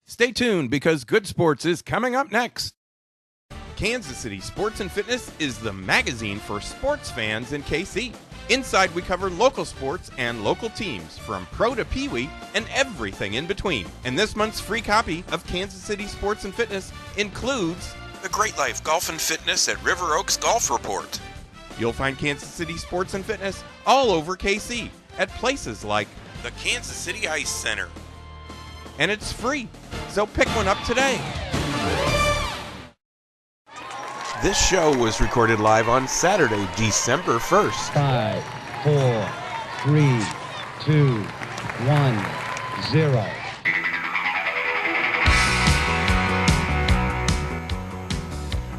Stay tuned because Good Sports is coming up next. Kansas City Sports and Fitness is the magazine for sports fans in KC. Inside, we cover local sports and local teams, from pro to peewee and everything in between. And this month's free copy of Kansas City Sports and Fitness includes The Great Life Golf and Fitness at River Oaks Golf Report. You'll find Kansas City Sports and Fitness all over KC at places like The Kansas City Ice Center. And it's free, so pick one up today. This show was recorded live on Saturday, December 1st. 5, 4, 3, 2, 1, 0.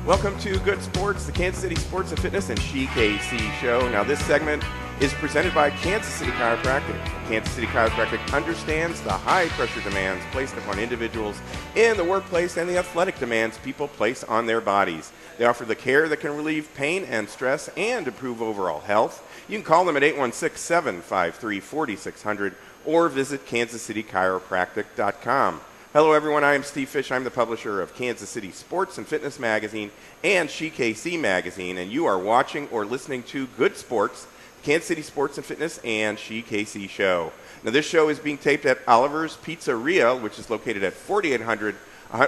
Welcome to Good Sports, the Kansas City Sports and Fitness and KC show. Now, this segment is presented by Kansas City Chiropractic. Kansas City Chiropractic understands the high-pressure demands placed upon individuals in the workplace and the athletic demands people place on their bodies. They offer the care that can relieve pain and stress and improve overall health. You can call them at 816-753-4600 or visit kansascitychiropractic.com. Hello, everyone. I am Steve Fish. I'm the publisher of Kansas City Sports and Fitness Magazine and KC Magazine, and you are watching or listening to Good Sports, Kansas City Sports and Fitness and KC show. Now, this show is being taped at Oliver's Pizzeria, which is located at 4800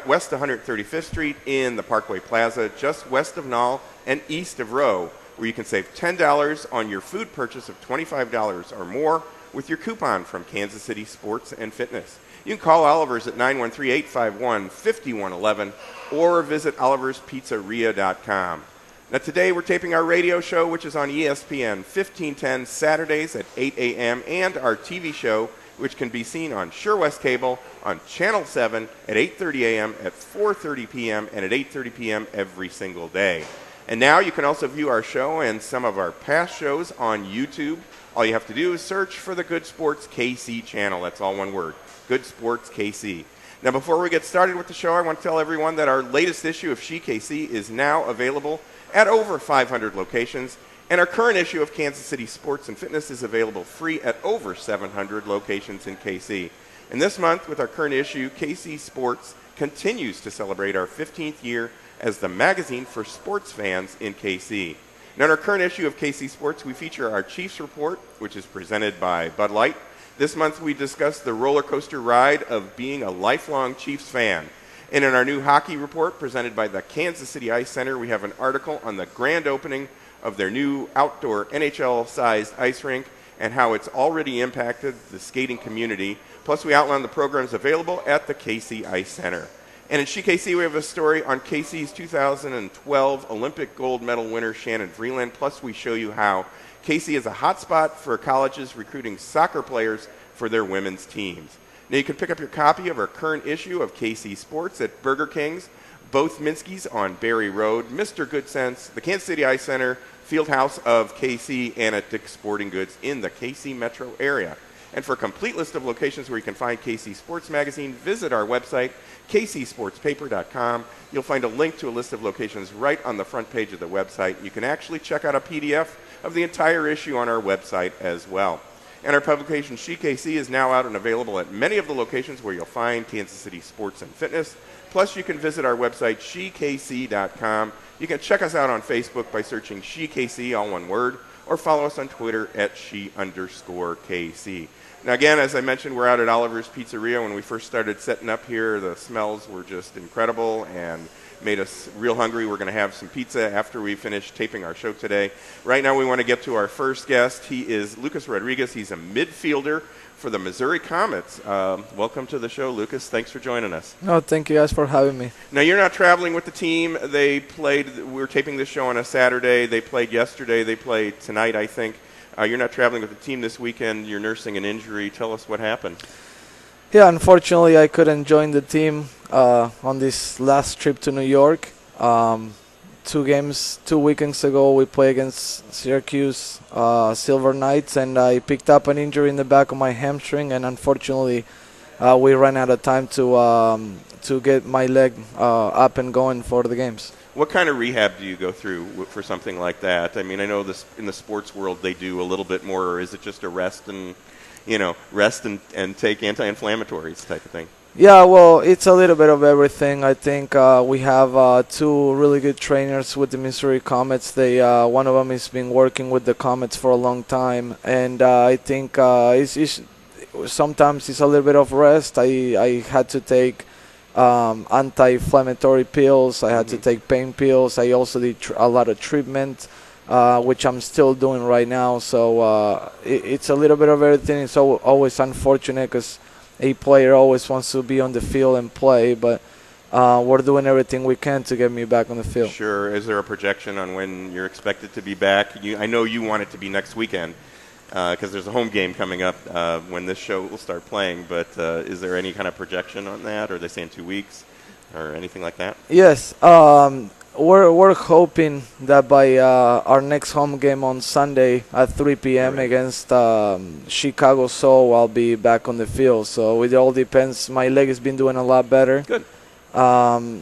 West 135th Street in the Parkway Plaza, just west of Knoll and east of Rowe, where you can save $10 on your food purchase of $25 or more with your coupon from Kansas City Sports and Fitness. You can call Oliver's at 913-851-5111 or visit oliverspizzeria.com. Now, today we're taping our radio show, which is on ESPN 1510 Saturdays at 8 a.m., and our TV show, which can be seen on Sure West Cable on Channel 7 at 8:30 a.m., at 4:30 p.m., and at 8:30 p.m. every single day. And now you can also view our show and some of our past shows on YouTube. All you have to do is search for the Good Sports KC channel. That's all one word, Good Sports KC. Now, before we get started with the show, I want to tell everyone that our latest issue of KC is now available at over 500 locations, and our current issue of Kansas City Sports and Fitness is available free at over 700 locations in KC. And this month, with our current issue, KC Sports continues to celebrate our 15th year as the magazine for sports fans in KC. Now, in our current issue of KC Sports, we feature our Chiefs Report, which is presented by Bud Light. This month, we discuss the roller coaster ride of being a lifelong Chiefs fan. And in our new hockey report, presented by the Kansas City Ice Center, we have an article on the grand opening of their new outdoor NHL-sized ice rink and how it's already impacted the skating community. Plus, we outline the programs available at the KC Ice Center. And in KC, we have a story on KC's 2012 Olympic gold medal winner, Shannon Vreeland. Plus, we show you how KC is a hotspot for colleges recruiting soccer players for their women's teams. Now, you can pick up your copy of our current issue of KC Sports at Burger King's, both Minsky's on Berry Road, Mr. Good Sense, the Kansas City Ice Center, Fieldhouse of KC, and at Dick's Sporting Goods in the KC metro area. And for a complete list of locations where you can find KC Sports Magazine, visit our website, kcsportspaper.com. You'll find a link to a list of locations right on the front page of the website. You can actually check out a PDF of the entire issue on our website as well. And our publication, KC, is now out and available at many of the locations where you'll find Kansas City Sports and Fitness. Plus, you can visit our website, shekc.com. You can check us out on Facebook by searching SheKC, all one word, or follow us on Twitter at @she_KC. Now, again, as I mentioned, we're out at Oliver's Pizzeria. When we first started setting up here, the smells were just incredible and made us real hungry. We're going to have some pizza after we finish taping our show today. Right now, we want to get to our first guest. He is Lucas Rodriguez. He's a midfielder for the Missouri Comets. Welcome to the show, Lucas. Thanks for joining us. No, thank you guys for having me. Now, you're not traveling with the team. We're taping this show on a Saturday. They played yesterday. They play tonight, I think. You're not traveling with the team this weekend. You're nursing an injury. Tell us what happened. Yeah, unfortunately, I couldn't join the team on this last trip to New York. 2 weekends ago, we played against Syracuse Silver Knights, and I picked up an injury in the back of my hamstring, and unfortunately, we ran out of time to get my leg up and going for the games. What kind of rehab do you go through for something like that? I mean, I know this in the sports world they do a little bit more, or is it just a rest and rest and take anti-inflammatories type of thing? Yeah, well, it's a little bit of everything. I think we have two really good trainers with the Missouri Comets. One of them has been working with the Comets for a long time, and I think sometimes it's a little bit of rest. I had to take anti-inflammatory pills. I had to take pain pills. I also did a lot of treatment, which I'm still doing right now. So it's a little bit of everything. It's always unfortunate because a player always wants to be on the field and play, but we're doing everything we can to get me back on the field. Sure. Is there a projection on when you're expected to be back? I know you want it to be next weekend because there's a home game coming up when this show will start playing, but is there any kind of projection on that? Or are they saying 2 weeks or anything like that? Yes. We're hoping that by our next home game on Sunday at 3 p.m. against Chicago Soul, I'll be back on the field. So it all depends. My leg has been doing a lot better. Good.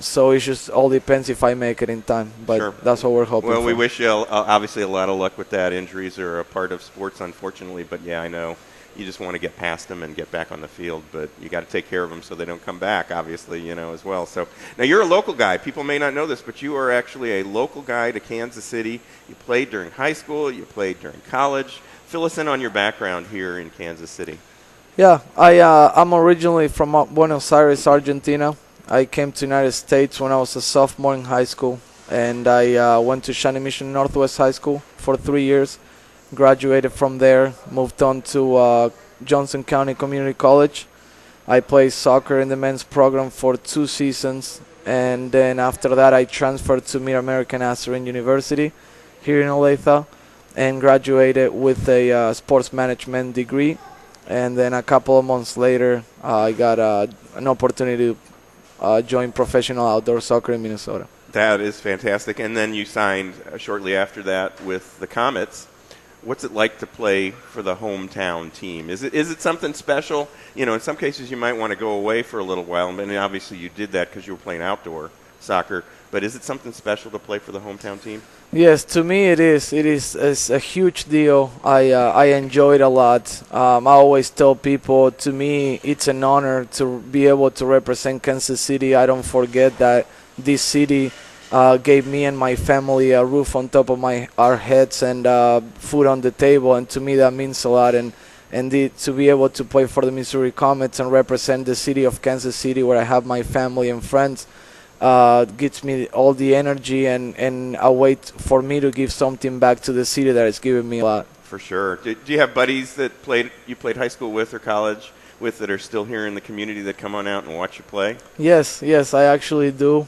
So it just all depends if I make it in time. But sure. That's what we're hoping for. Well, we wish you obviously a lot of luck with that. Injuries are a part of sports, unfortunately. But, yeah, I know you just want to get past them and get back on the field. But you got to take care of them so they don't come back, obviously, as well. So now you're a local guy. People may not know this, but you are actually a local guy to Kansas City. You played during high school. You played during college. Fill us in on your background here in Kansas City. Yeah, I'm originally from Buenos Aires, Argentina. I came to the United States when I was a sophomore in high school, and I went to Shawnee Mission Northwest High School for 3 years. Graduated from there, moved on to Johnson County Community College. I played soccer in the men's program for 2 seasons, and then after that I transferred to Mid-American Nazarene University here in Olathe and graduated with a sports management degree. And then a couple of months later, I got an opportunity to join professional outdoor soccer in Minnesota. That is fantastic. And then you signed shortly after that with the Comets. What's it like to play for the hometown team? Is it something special? In some cases you might want to go away for a little while, and obviously you did that because you were playing outdoor soccer. But is it something special to play for the hometown team? Yes, to me it is. It's a huge deal. I enjoy it a lot. I always tell people, to me, it's an honor to be able to represent Kansas City. I don't forget that this city gave me and my family a roof on top of our heads and food on the table, and to me that means a lot. And to be able to play for the Missouri Comets and represent the city of Kansas City, where I have my family and friends, gives me all the energy and a way for me to give something back to the city that has given me a lot. For sure. Do you have buddies that you played high school with or college with that are still here in the community that come on out and watch you play? Yes, I actually do.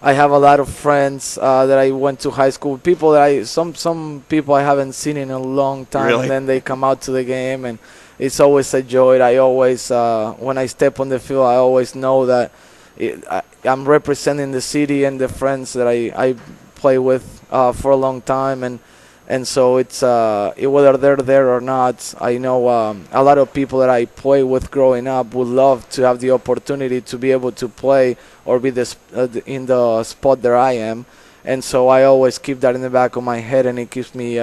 I have a lot of friends that I went to high school with. People that some people I haven't seen in a long time, really? And then they come out to the game, and it's always a joy. I always, when I step on the field, I always know that I'm representing the city and the friends that I play with for a long time, and so it's whether they're there or not. I know a lot of people that I play with growing up would love to have the opportunity to be able to play or be in the spot that I am, and so I always keep that in the back of my head, and it keeps me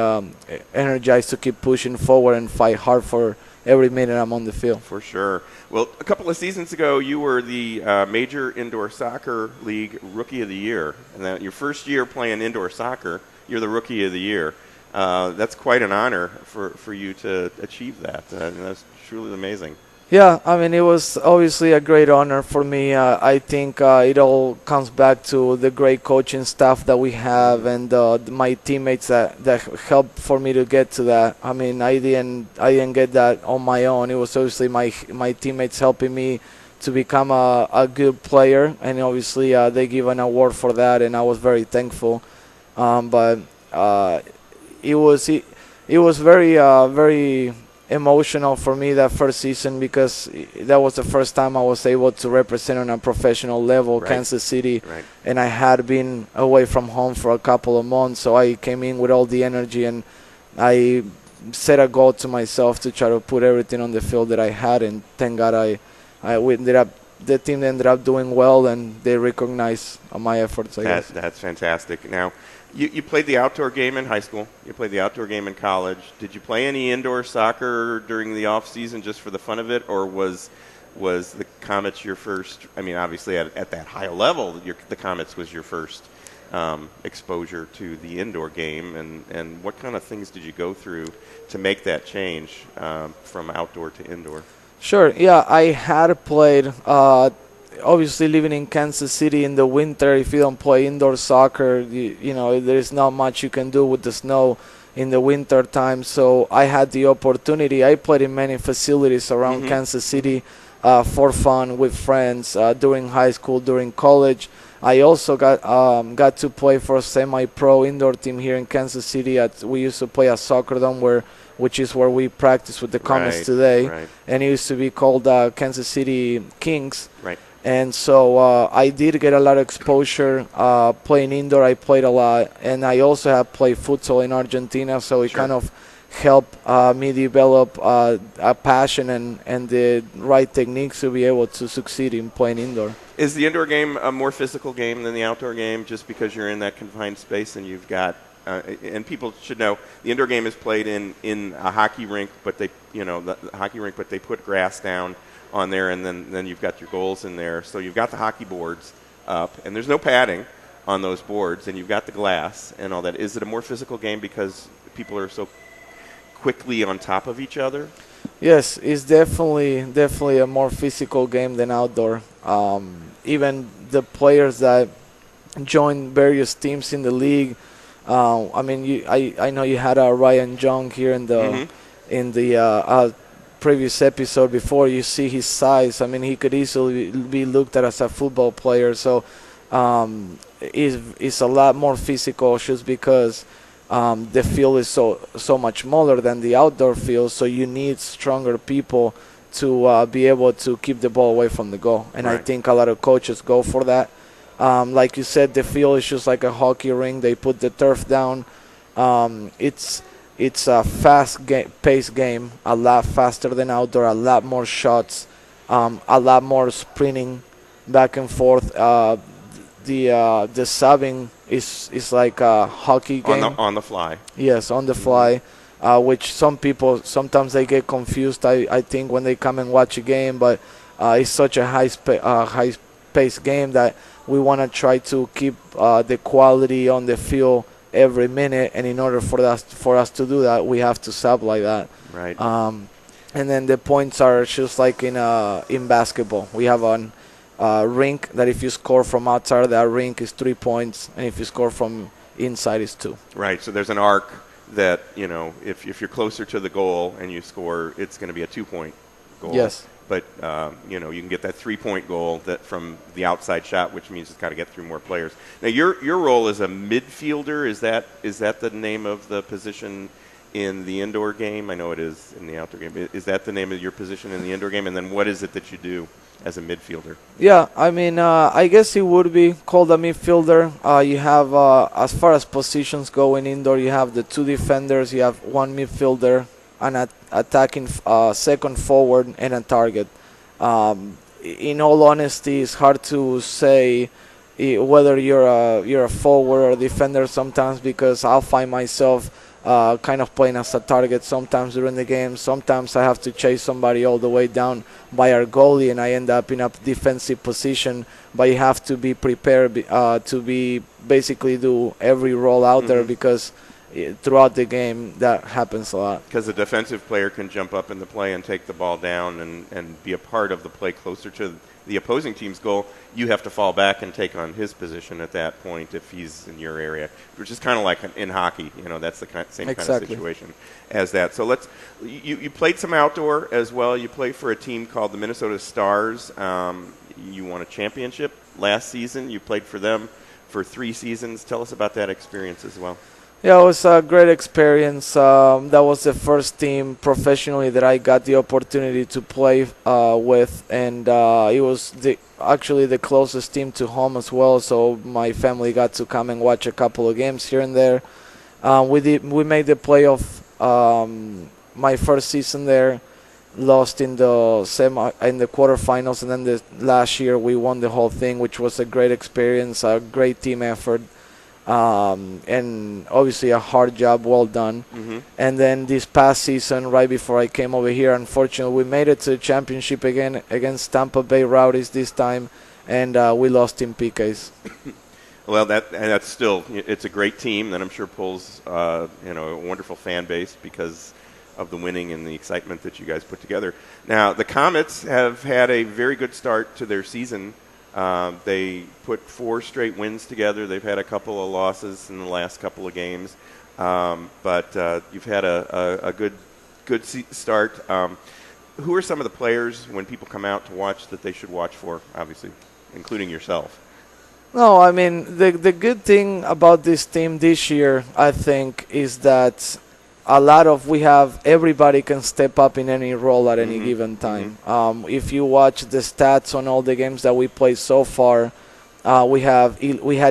energized to keep pushing forward and fight hard for every minute I'm on the field. For sure. Well, a couple of seasons ago, you were the Major Indoor Soccer League Rookie of the Year, and that your first year playing indoor soccer, you're the Rookie of the Year. That's quite an honor for you to achieve that. That's truly amazing. Yeah, I mean, it was obviously a great honor for me. I think it all comes back to the great coaching staff that we have and my teammates that helped for me to get to that. I mean, I didn't get that on my own. It was obviously my teammates helping me to become a good player, and obviously they give an award for that, and I was very thankful. But it was very emotional for me that first season, because that was the first time I was able to represent on a professional level Kansas City, and I had been away from home for a couple of months, so I came in with all the energy, and I set a goal to myself to try to put everything on the field that I had, and thank God we ended up the team ended up doing well, and they recognize my efforts, I guess. That's fantastic. Now, you played the outdoor game in high school. You played the outdoor game in college. Did you play any indoor soccer during the off season just for the fun of it, or was the Comets your first? I mean, obviously at that high level, the Comets was your first exposure to the indoor game, and what kind of things did you go through to make that change from outdoor to indoor? Sure. Yeah, I had played. Obviously, living in Kansas City in the winter, if you don't play indoor soccer, you know there is not much you can do with the snow in the winter time. So I had the opportunity. I played in many facilities around Kansas City for fun with friends during high school, during college. I also got to play for a semi-pro indoor team here in Kansas City. We used to play at Soccer Dome, which is where we practice with the Comets today, and it used to be called Kansas City Kings. Right. And so I did get a lot of exposure playing indoor. I played a lot, and I also have played futsal in Argentina, so it kind of helped me develop a passion and the right techniques to be able to succeed in playing indoor. Is the indoor game a more physical game than the outdoor game just because you're in that confined space and you've got and people should know the indoor game is played in a hockey rink, but the hockey rink, but they put grass down on there, and then you've got your goals in there. So you've got the hockey boards up, and there's no padding on those boards, and you've got the glass and all that. Is it a more physical game because people are so quickly on top of each other? Yes, it's definitely a more physical game than outdoor. Even the players that join various teams in the league. I mean, I know you had Ryan Young here in the previous episode before. You see his size. I mean, he could easily be looked at as a football player. So it's a lot more physical just because the field is so much smaller than the outdoor field. So you need stronger people to be able to keep the ball away from the goal. And I think a lot of coaches go for that. Like you said, the field is just like a hockey rink. They put the turf down. It's a fast-paced game, a lot faster than outdoor, a lot more shots, a lot more sprinting back and forth. The subbing is like a hockey game. On the fly. Yes, on the fly, which some people, sometimes they get confused, I think, when they come and watch a game. But it's such a high-paced game that we want to try to keep the quality on the field every minute, and in order for us to do that, we have to sub like that. Right. And then the points are just like in basketball. We have a rink that if you score from outside that rink is 3 points, and if you score from inside is 2. Right. So there's an arc that if you're closer to the goal and you score, it's going to be a 2-point goal. Yes. But you can get that 3-point goal that from the outside shot, which means it's got to get through more players. Now, your role as a midfielder, is that the name of the position in the indoor game? I know it is in the outdoor game. Is that the name of your position in the indoor game? And then what is it that you do as a midfielder? Yeah, I mean, I guess it would be called a midfielder. You have, as far as positions go in indoor, you have the 2 defenders, you have 1 midfielder, an attacking second forward, and a target. In all honesty, it's hard to say whether you're a forward or a defender sometimes, because I'll find myself kind of playing as a target sometimes during the game. Sometimes I have to chase somebody all the way down by our goalie, and I end up in a defensive position. But you have to be prepared to be basically do every role out there, because throughout the game that happens a lot. Because the defensive player can jump up in the play and take the ball down and be a part of the play closer to the opposing team's goal. You have to fall back and take on his position at that point if he's in your area, which is kind of like in hockey. That's the same kind of situation as that. So you played some outdoor as well. You played for a team called the Minnesota Stars. You won a championship last season. You played for them for 3 seasons. Tell us about that experience as well. Yeah, it was a great experience. That was the first team professionally that I got the opportunity to play with, and it was actually the closest team to home as well, so my family got to come and watch a couple of games here and there. We made the playoff my first season there, lost in the quarterfinals, and then the last year we won the whole thing, which was a great experience, a great team effort, and obviously a hard job, well done. Mm-hmm. And then this past season, right before I came over here, unfortunately, we made it to the championship again against Tampa Bay Rowdies this time, and we lost in PKs. Well, that's still, it's a great team that I'm sure pulls a wonderful fan base because of the winning and the excitement that you guys put together. Now, the Comets have had a very good start to their season. They put 4 straight wins together. They've had a couple of losses in the last couple of games, but you've had a good start. Who are some of the players, when people come out to watch, that they should watch for, obviously, including yourself? No, I mean, the good thing about this team this year, I think, is that we have everybody can step up in any role at any given time. If you watch the stats on all the games that we played so far, we had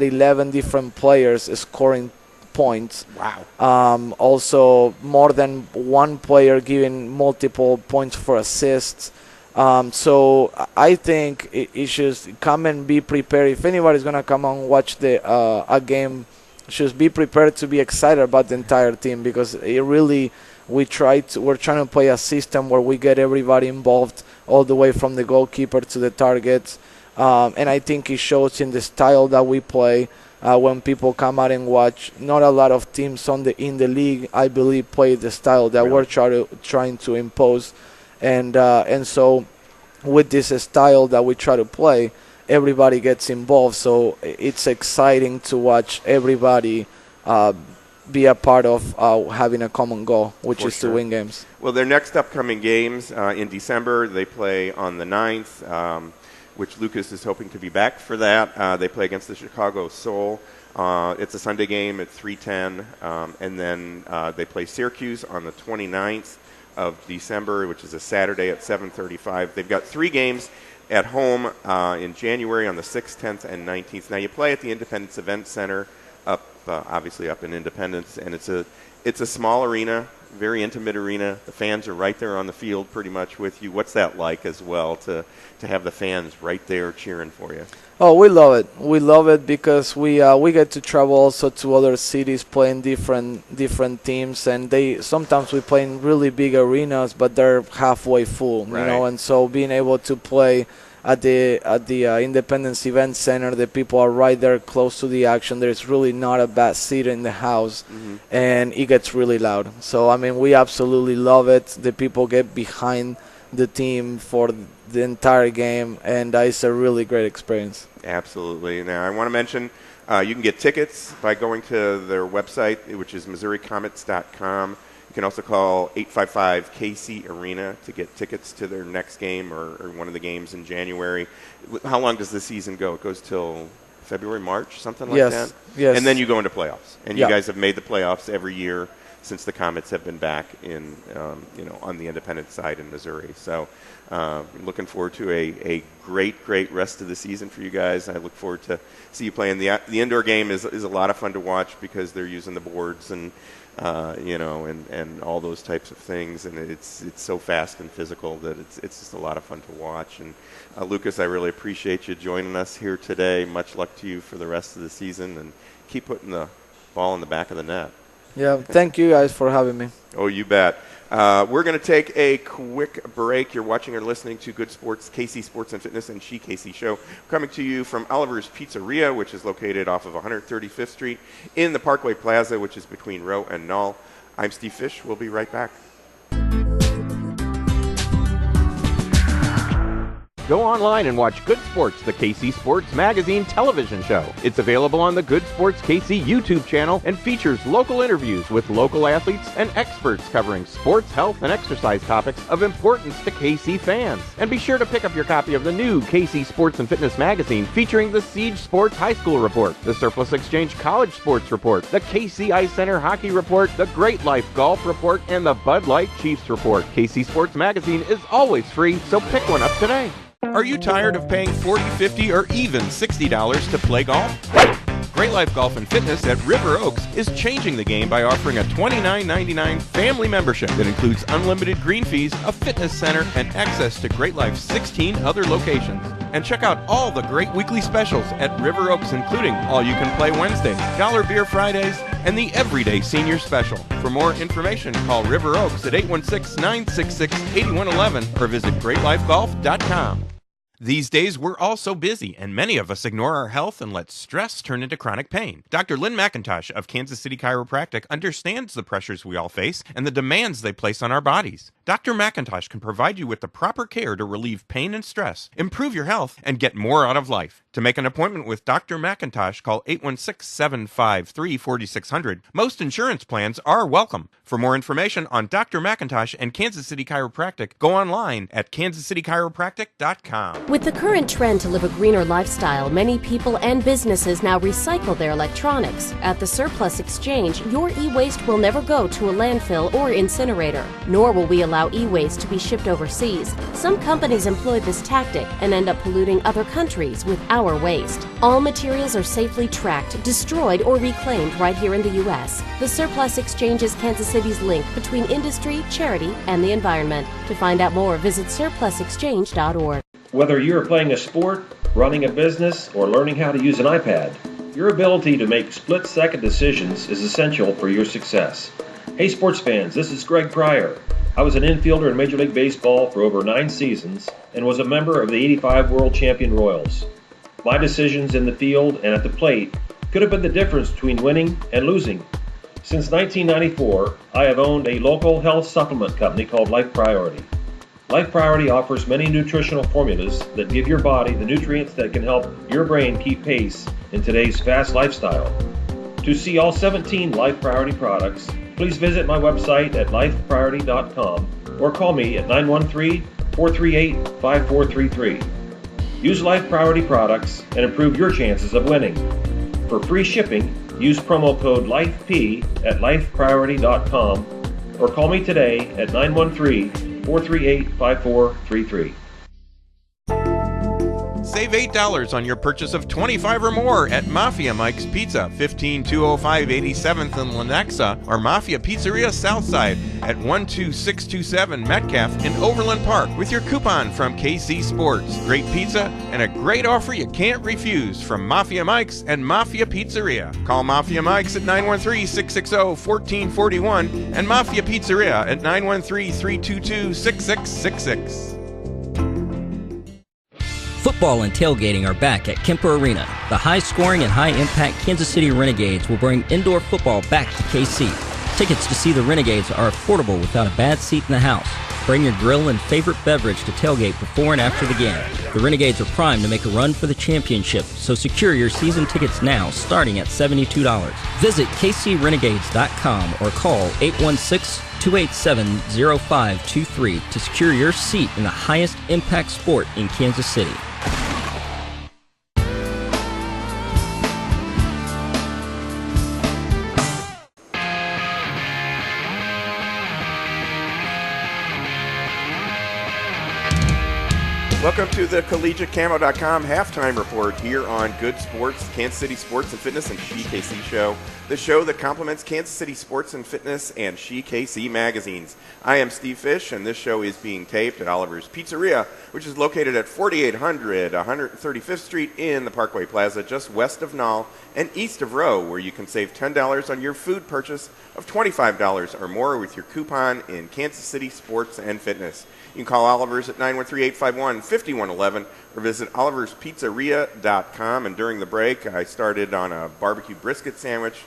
11 different players scoring points. Wow. Also, more than one player giving multiple points for assists. So I think it should come and be prepared. If anybody's gonna come and watch a game, should be prepared to be excited about the entire team, because we're trying to play a system where we get everybody involved all the way from the goalkeeper to the targets, and I think it shows in the style that we play. When people come out and watch, not a lot of teams in the league, I believe, play the style that we're trying to impose. And so with this style that we try to play, everybody gets involved. So it's exciting to watch everybody be a part of having a common goal, which is to win games. Well, their next upcoming games in December, they play on the 9th, which Lucas is hoping to be back for that. They play against the Chicago Soul. It's a Sunday game at 3:10, and then they play Syracuse on the 29th. Of December, which is a Saturday at 7:35. They've got 3 games at home in January on the 6th, 10th, and 19th. Now, you play at the Independence Event Center, obviously up in Independence, and it's a small arena, very intimate arena. The fans are right there on the field pretty much with you. What's that like as well, to have the fans right there cheering for you? Oh, we love it. We love it because we get to travel also to other cities playing different teams, and sometimes we play in really big arenas, but they're halfway full, right. You know. And so being able to play at the Independence Event Center, the people are right there close to the action. There's really not a bad seat in the house, and it gets really loud. So I mean, we absolutely love it. The people get behind the team for the entire game, and it's a really great experience. Absolutely. Now, I want to mention you can get tickets by going to their website, which is MissouriComets.com. You can also call 855-KC-ARENA to get tickets to their next game or one of the games in January. How long does the season go? It goes till February, March, something like that? Yes. And then you go into playoffs. And you guys have made the playoffs every year since the Comets have been back in, on the independent side in Missouri. So looking forward to a great rest of the season for you guys. I look forward to see you playing. The indoor game is a lot of fun to watch because they're using the boards and and all those types of things, and it's so fast and physical that it's just a lot of fun to watch. And Lucas, I really appreciate you joining us here today. Much luck to you for the rest of the season, and keep putting the ball in the back of the net. Yeah, thank you guys for having me. Oh, you bet. We're going to take a quick break. You're watching or listening to Good Sports, KC Sports and Fitness, and She KC Show, coming to you from Oliver's Pizzeria, which is located off of 135th Street in the Parkway Plaza, which is between Rowe and Null. I'm Steve Fish. We'll be right back. Go online and watch Good Sports, the KC Sports Magazine television show. It's available on the Good Sports KC YouTube channel and features local interviews with local athletes and experts covering sports, health, and exercise topics of importance to KC fans. And be sure to pick up your copy of the new KC Sports and Fitness Magazine featuring the Siege Sports High School Report, the Surplus Exchange College Sports Report, the KC Ice Center Hockey Report, the Great Life Golf Report, and the Bud Light Chiefs Report. KC Sports Magazine is always free, so pick one up today. Are you tired of paying $40, $50, or even $60 to play golf? Great Life Golf and Fitness at River Oaks is changing the game by offering a $29.99 family membership that includes unlimited green fees, a fitness center, and access to Great Life's 16 other locations. And check out all the great weekly specials at River Oaks, including All You Can Play Wednesdays, Dollar Beer Fridays, and the Everyday Senior Special. For more information, call River Oaks at 816-966-8111 or visit greatlifegolf.com. These days, we're all so busy, and many of us ignore our health and let stress turn into chronic pain. Dr. Lynn McIntosh of Kansas City Chiropractic understands the pressures we all face and the demands they place on our bodies. Dr. McIntosh can provide you with the proper care to relieve pain and stress, improve your health, and get more out of life. To make an appointment with Dr. McIntosh, call 816-753-4600. Most insurance plans are welcome. For more information on Dr. McIntosh and Kansas City Chiropractic, go online at kansascitychiropractic.com. With the current trend to live a greener lifestyle, many people and businesses now recycle their electronics. At the Surplus Exchange, your e-waste will never go to a landfill or incinerator, nor will we allow e-waste to be shipped overseas. Some companies employ this tactic and end up polluting other countries with our waste. All materials are safely tracked, destroyed, or reclaimed right here in the U.S. The Surplus Exchange is Kansas City's link between industry, charity, and the environment. To find out more, visit surplusexchange.org. Whether you're playing a sport, running a business, or learning how to use an iPad, your ability to make split-second decisions is essential for your success. Hey sports fans, this is Greg Pryor. I was an infielder in Major League Baseball for over 9 seasons and was a member of the '85 World Champion Royals. My decisions in the field and at the plate could have been the difference between winning and losing. Since 1994, I have owned a local health supplement company called Life Priority. Life Priority offers many nutritional formulas that give your body the nutrients that can help your brain keep pace in today's fast lifestyle. To see all 17 Life Priority products, please visit my website at lifepriority.com or call me at 913-438-5433. Use Life Priority products and improve your chances of winning. For free shipping, use promo code LIFEP at lifepriority.com or call me today at 913-438-5433. Save $8 on your purchase of $25 or more at Mafia Mike's Pizza, 15205 87th in Lenexa, or Mafia Pizzeria Southside at 12627 Metcalf in Overland Park with your coupon from KC Sports. Great pizza and a great offer you can't refuse from Mafia Mike's and Mafia Pizzeria. Call Mafia Mike's at 913-660-1441 and Mafia Pizzeria at 913-322-6666. Football and tailgating are back at Kemper Arena. The high-scoring and high-impact Kansas City Renegades will bring indoor football back to KC. Tickets to see the Renegades are affordable without a bad seat in the house. Bring your grill and favorite beverage to tailgate before and after the game. The Renegades are primed to make a run for the championship, so secure your season tickets now, starting at $72. Visit kcrenegades.com or call 816-287-0523 to secure your seat in the highest impact sport in Kansas City. Welcome to the CollegiateCamo.com halftime report here on Good Sports, Kansas City Sports and Fitness and SheKC Show, the show that complements Kansas City Sports and Fitness and SheKC magazines. I am Steve Fish, and this show is being taped at Oliver's Pizzeria, which is located at 4800 135th Street in the Parkway Plaza, just west of Knoll and east of Rowe, where you can save $10 on your food purchase of $25 or more with your coupon in Kansas City Sports and Fitness. You can call Oliver's at 913-851-5111 or visit oliverspizzeria.com. And during the break, I started on a barbecue brisket sandwich.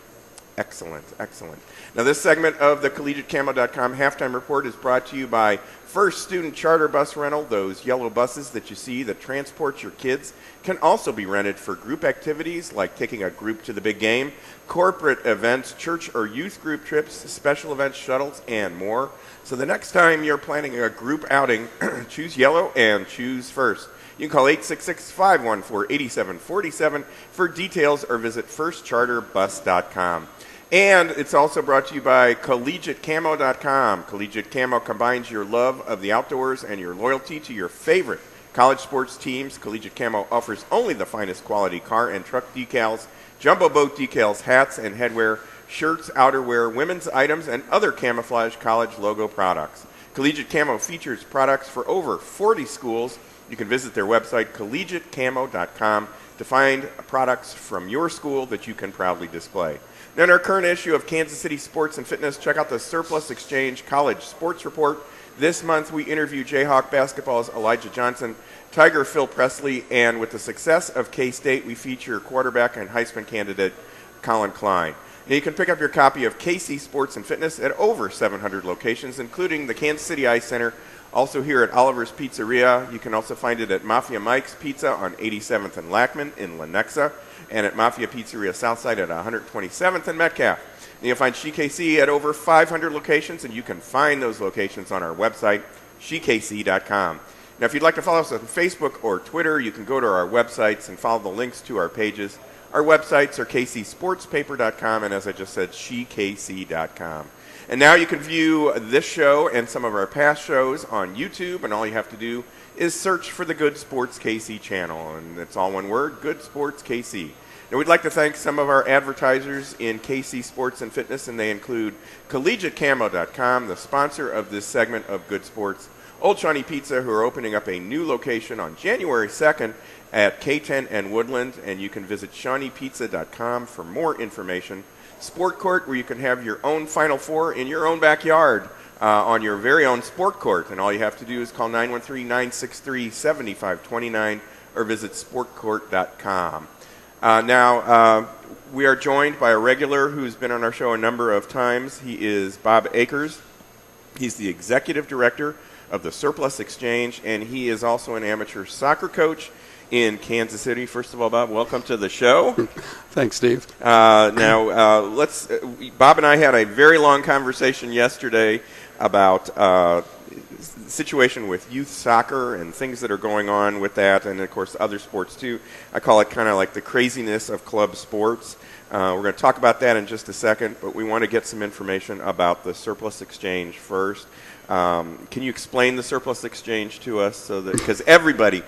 Excellent, excellent. Now, this segment of the CollegiateCamo.com halftime report is brought to you by First Student Charter Bus Rental. Those yellow buses that you see that transport your kids can also be rented for group activities like taking a group to the big game, corporate events, church or youth group trips, special events, shuttles, and more. So the next time you're planning a group outing, choose yellow and choose First. You can call 866-514-8747 for details or visit firstcharterbus.com. And it's also brought to you by CollegiateCamo.com. Collegiate Camo combines your love of the outdoors and your loyalty to your favorite college sports teams, Collegiate Camo offers only the finest quality car and truck decals, jumbo boat decals, hats and headwear, shirts, outerwear, women's items, and other camouflage college logo products. Collegiate Camo features products for over 40 schools. You can visit their website, collegiatecamo.com, to find products from your school that you can proudly display. Now, in our current issue of Kansas City Sports and Fitness, check out the Surplus Exchange College Sports Report. This month, we interview Jayhawk basketball's Elijah Johnson, Tiger Phil Presley, and with the success of K-State, we feature quarterback and Heisman candidate Colin Klein. Now, you can pick up your copy of KC Sports and Fitness at over 700 locations, including the Kansas City Ice Center, also here at Oliver's Pizzeria. You can also find it at Mafia Mike's Pizza on 87th and Lackman in Lenexa, and at Mafia Pizzeria Southside at 127th and Metcalf. And you'll find SheKC at over 500 locations, and you can find those locations on our website, shekc.com. Now, if you'd like to follow us on Facebook or Twitter, you can go to our websites and follow the links to our pages. Our websites are kcsportspaper.com, and as I just said, shekc.com. And now you can view this show and some of our past shows on YouTube, and all you have to do is search for the Good Sports KC channel, and it's all one word, Good Sports KC. Now, we'd like to thank some of our advertisers in KC Sports and Fitness, and they include collegiatecamo.com, the sponsor of this segment of Good Sports, Old Shawnee Pizza, who are opening up a new location on January 2nd at K10 and Woodland, and you can visit shawneepizza.com for more information. Sport Court, where you can have your own Final Four in your own backyard on your very own sport court, and all you have to do is call 913-963-7529 or visit sportcourt.com. Now, we are joined by a regular who's been on our show a number of times. He is Bob Akers. He's the executive director of the Surplus Exchange, and he is also an amateur soccer coach in Kansas City. First of all, Bob, welcome to the show. Thanks, Steve. Bob and I had a very long conversation yesterday about the situation with youth soccer and things that are going on with that, and of course other sports too. I call it kind of like the craziness of club sports. We're going to talk about that in just a second, but we want to get some information about the Surplus Exchange first. Can you explain the Surplus Exchange to us, so that because everybody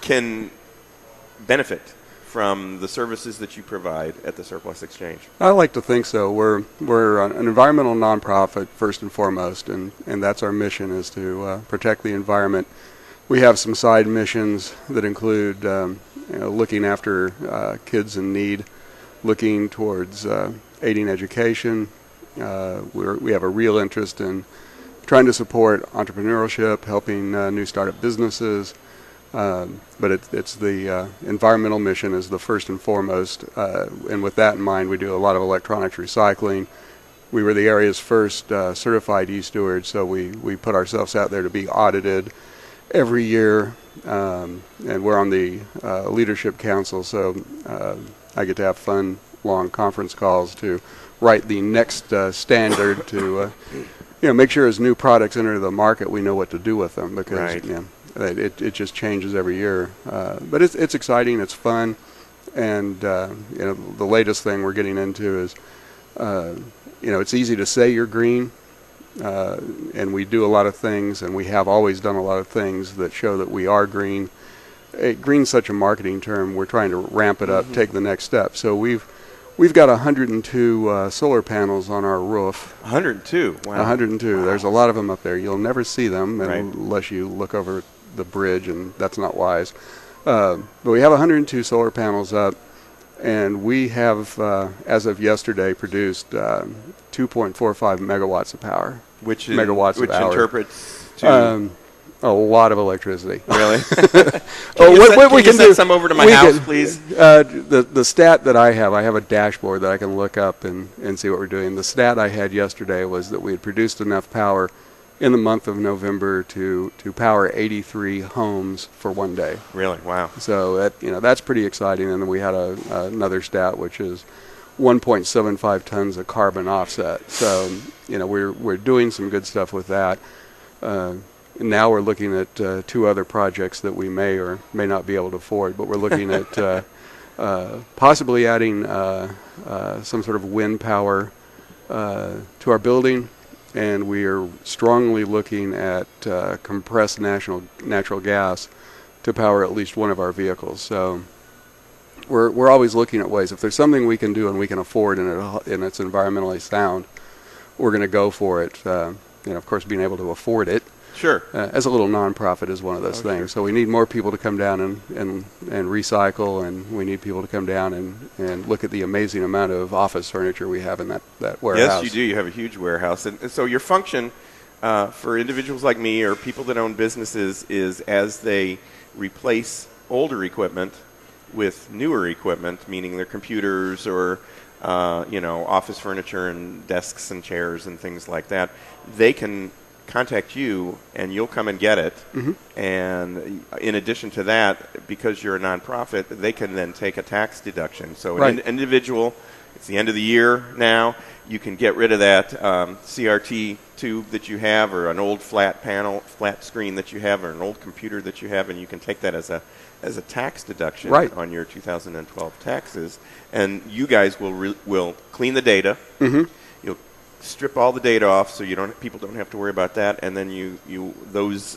can benefit from the services that you provide at the Surplus Exchange? I like to think so. We're an environmental nonprofit first and foremost, and that's our mission, is to protect the environment. We have some side missions that include looking after kids in need, looking towards aiding education. We have a real interest in trying to support entrepreneurship, helping new startup businesses. But it's the environmental mission is the first and foremost, and with that in mind, we do a lot of electronics recycling. We were the area's first certified e-steward, so we put ourselves out there to be audited every year, and we're on the leadership council, so I get to have fun, long conference calls to write the next standard to make sure as new products enter the market, we know what to do with them, because right. It just changes every year, but it's exciting, it's fun, and the latest thing we're getting into is it's easy to say you're green, and we do a lot of things, and we have always done a lot of things that show that we are green. Green's such a marketing term. We're trying to ramp it up, take the next step. So we've got 102 solar panels on our roof. 102. Wow. 102. Wow. There's a lot of them up there. You'll never see them right. unless you look over the bridge, and that's not wise. But we have 102 solar panels up, and we have, as of yesterday, produced 2.45 megawatts of power. Which interprets to a lot of electricity. Really? Can you send some over to my house, please? The stat that I have a dashboard that I can look up and see what we're doing. The stat I had yesterday was that we had produced enough power in the month of November to power 83 homes for one day. Really? Wow. So that's pretty exciting. And then we had another stat, which is 1.75 tons of carbon offset. So we're doing some good stuff with that. Now we're looking at two other projects that we may or may not be able to afford, but we're looking at possibly adding some sort of wind power to our building, and we are strongly looking at compressed natural gas to power at least one of our vehicles. So we're always looking at ways. If there's something we can do and we can afford and it's environmentally sound, we're going to go for it. Of course, being able to afford it. Sure. As a little nonprofit is one of those things. Sure. So we need more people to come down and recycle, and we need people to come down and look at the amazing amount of office furniture we have in that warehouse. Yes, you do. You have a huge warehouse. And so your function for individuals like me or people that own businesses is as they replace older equipment with newer equipment, meaning their computers or office furniture and desks and chairs and things like that, they can contact you and you'll come and get it. Mm-hmm. And in addition to that, because you're a nonprofit, they can then take a tax deduction. So an individual, it's the end of the year now, you can get rid of that CRT tube that you have, or an old flat screen that you have, or an old computer that you have, and you can take that as a tax deduction on your 2012 taxes. And you guys will clean the data. Mm-hmm. You'll strip all the data off, so people don't have to worry about that. And then you those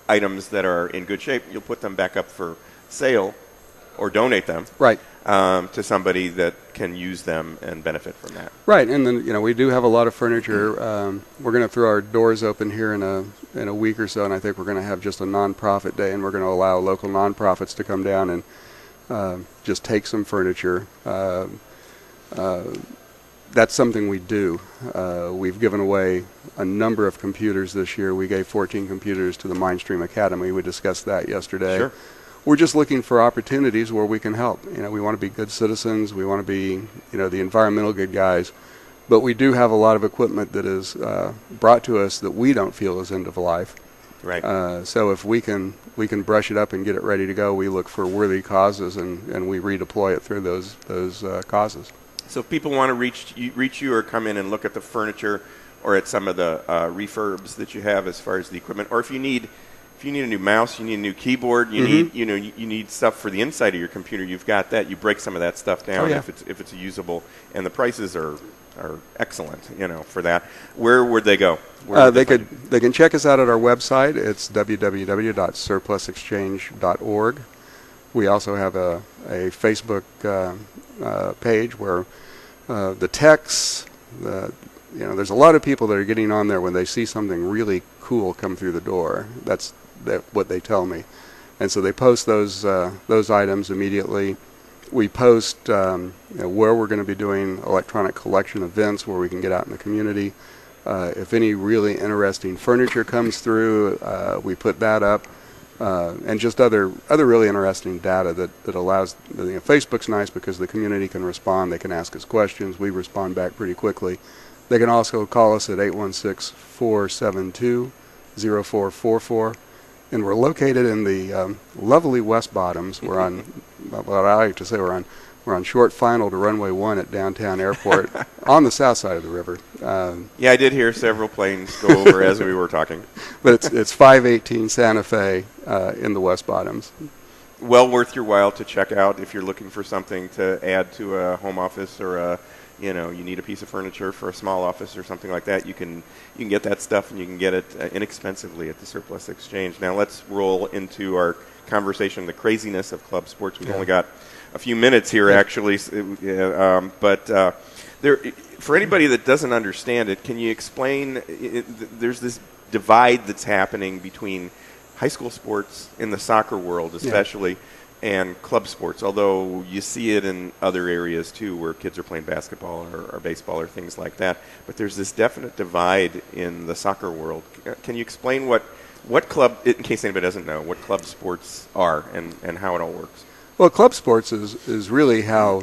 items that are in good shape, you'll put them back up for sale or donate them to somebody that can use them and benefit from that. Right, and then we do have a lot of furniture. We're going to throw our doors open here in a week or so, and I think we're going to have just a nonprofit day, and we're going to allow local nonprofits to come down and just take some furniture. That's something we do. We've given away a number of computers this year. We gave 14 computers to the Mindstream Academy. We discussed that yesterday. Sure. We're just looking for opportunities where we can help. We want to be good citizens. We want to be, the environmental good guys. But we do have a lot of equipment that is brought to us that we don't feel is end of life. Right. So if we can brush it up and get it ready to go, we look for worthy causes and we redeploy it through those causes. So if people want to reach you or come in and look at the furniture or at some of the refurbs that you have as far as the equipment, or if you need a new mouse, you need a new keyboard, you need stuff for the inside of your computer, you've got that. You break some of that stuff down if it's usable, and the prices are excellent, for that. Where would they go? They can check us out at our website. It's www.surplusexchange.org. We also have a Facebook page where the texts, there's a lot of people that are getting on there when they see something really cool come through the door. That's what they tell me, and so they post those items immediately. We post where we're going to be doing electronic collection events where we can get out in the community. If any really interesting furniture comes through, we put that up. And just other really interesting data that allows, Facebook's nice because the community can respond. They can ask us questions. We respond back pretty quickly. They can also call us at 816-472-0444. And we're located in the lovely West Bottoms. We're on, what I like to say, we're on short final to runway 1 at downtown airport on the south side of the river. Yeah, I did hear several planes go over as we were talking. But it's 518 Santa Fe in the West Bottoms. Well worth your while to check out if you're looking for something to add to a home office, or you need a piece of furniture for a small office or something like that. You can get that stuff, and you can get it inexpensively at the Surplus Exchange. Now let's roll into our conversation, the craziness of club sports. We've only got a few minutes here, actually, but for anybody that doesn't understand it, can you explain? There's this divide that's happening between high school sports in the soccer world, especially, and club sports. Although you see it in other areas too, where kids are playing basketball or baseball or things like that. But there's this definite divide in the soccer world. Can you explain what club, in case anybody doesn't know, what club sports are and how it all works? Well, club sports is really how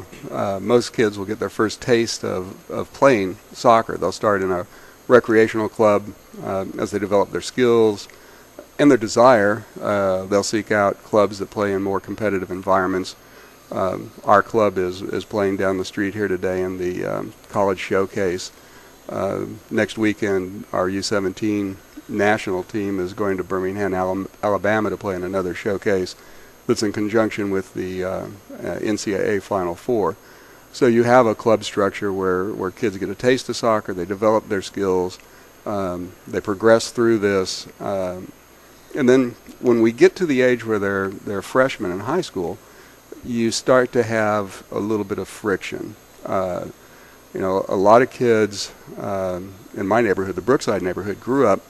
most kids will get their first taste of playing soccer. They'll start in a recreational club as they develop their skills and their desire. They'll seek out clubs that play in more competitive environments. Our club is playing down the street here today in the College Showcase. Next weekend, our U17 national team is going to Birmingham, Alabama to play in another showcase that's in conjunction with the NCAA Final Four. So you have a club structure where kids get a taste of soccer, they develop their skills, They progress through this, and then when we get to the age where they're freshmen in high school, you start to have a little bit of friction. A lot of kids in my neighborhood, the Brookside neighborhood, grew up